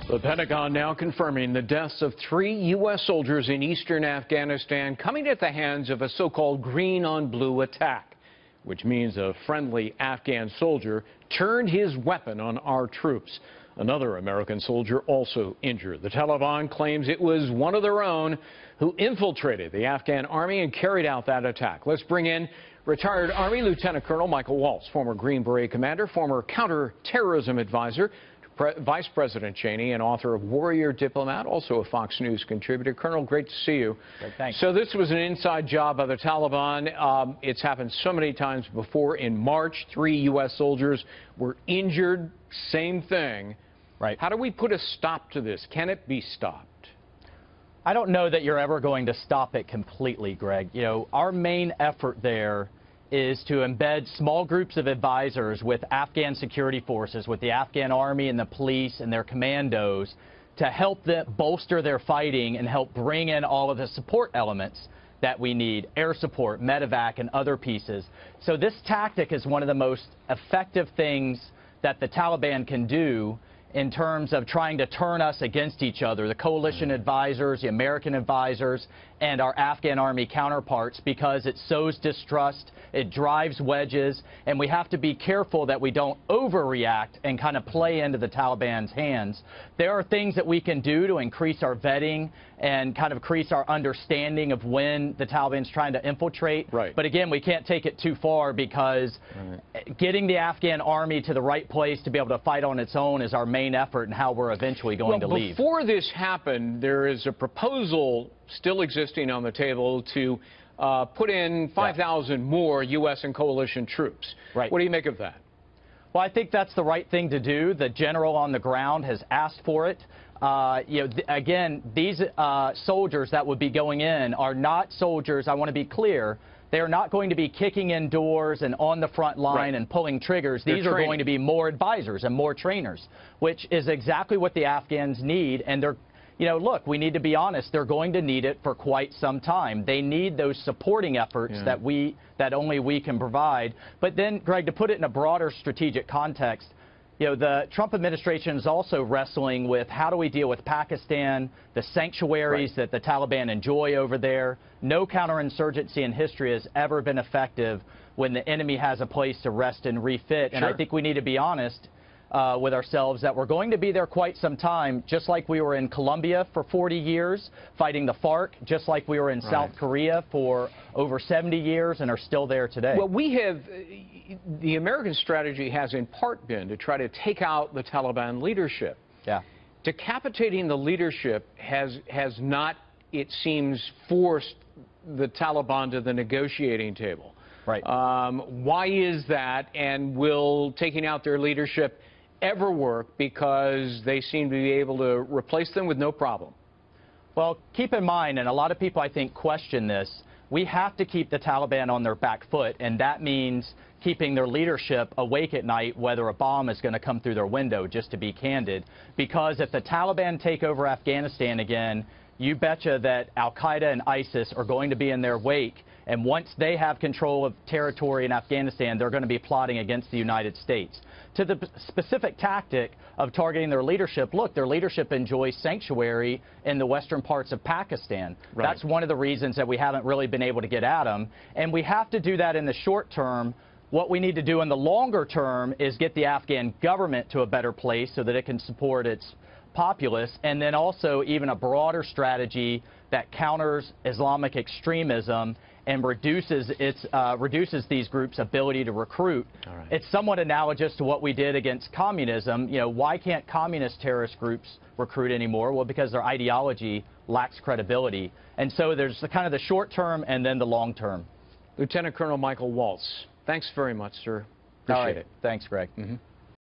The Pentagon now confirming the deaths of 3 U.S. soldiers in eastern Afghanistan coming at the hands of a so-called green-on-blue attack, which means a friendly Afghan soldier turned his weapon on our troops. Another American soldier also injured. The Taliban claims it was one of their own who infiltrated the Afghan army and carried out that attack. Let's bring in retired Army Lieutenant Colonel Michael Waltz, former Green Beret commander, former counterterrorism advisor to Vice President Cheney, and author of Warrior Diplomat, also a Fox News contributor. Colonel, great to see you. Great, thanks. So this was an inside job by the Taliban. It's happened so many times before. In March, 3 U.S. soldiers were injured. Same thing. Right. How do we put a stop to this? Can it be stopped? I don't know that you're ever going to stop it completely, Greg. You know, our main effort there is to embed small groups of advisors with Afghan security forces, with the Afghan army and the police and their commandos, to help them bolster their fighting and help bring in all of the support elements that we need, air support, medevac, and other pieces. So this tactic is one of the most effective things that the Taliban can do in terms of trying to turn us against each other, the coalition advisors, the American advisors, and our Afghan army counterparts, because it sows distrust, it drives wedges, and we have to be careful that we don't overreact and kind of play into the Taliban's hands. There are things that we can do to increase our vetting and kind of increase our understanding of when the Taliban's trying to infiltrate. Right. But again, we can't take it too far, because getting the Afghan army to the right place to be able to fight on its own is our main effort and how we're eventually going to leave. Before this happened, there is a proposal still existing on the table to put in 5,000 more U.S. and coalition troops. Right. What do you make of that? Well, I think that's the right thing to do. The general on the ground has asked for it. Again, these soldiers that would be going in are not soldiers, I want to be clear, they are not going to be kicking in doors and on the front line and pulling triggers. These are going to be more advisors and more trainers, which is exactly what the Afghans need. And they're, you know, look, we need to be honest, they're going to need it for quite some time. They need those supporting efforts that only we can provide. But then, Greg, to put it in a broader strategic context, you know, the Trump administration is also wrestling with how do we deal with Pakistan, the sanctuaries that the Taliban enjoy over there. No counterinsurgency in history has ever been effective when the enemy has a place to rest and refit. And I think we need to be honest with ourselves that we're going to be there quite some time, just like we were in Colombia for 40 years fighting the FARC, just like we were in South Korea for over 70 years and are still there today. Well, we have, the American strategy has in part been to try to take out the Taliban leadership. Yeah. Decapitating the leadership has not, it seems, forced the Taliban to the negotiating table. Right. Why is that, and will taking out their leadership ever work, because they seem to be able to replace them with no problem? Well, keep in mind, and a lot of people I think question this, we have to keep the Taliban on their back foot, and that means keeping their leadership awake at night, whether a bomb is going to come through their window, just to be candid. Because if the Taliban take over Afghanistan again, you betcha that Al-Qaeda and ISIS are going to be in their wake. And once they have control of territory in Afghanistan, they're going to be plotting against the United States. To the specific tactic of targeting their leadership, look, their leadership enjoys sanctuary in the western parts of Pakistan. Right. That's one of the reasons that we haven't really been able to get at them. And we have to do that in the short term. What we need to do in the longer term is get the Afghan government to a better place so that it can support its populace, and then also even a broader strategy that counters Islamic extremism and reduces these groups' ability to recruit. It's somewhat analogous to what we did against communism. You know, why can't communist terrorist groups recruit anymore? Well, because their ideology lacks credibility. And so there's the kind of the short term and then the long term. Lieutenant Colonel Michael Waltz, thanks very much, sir. Appreciate it. Thanks, Greg.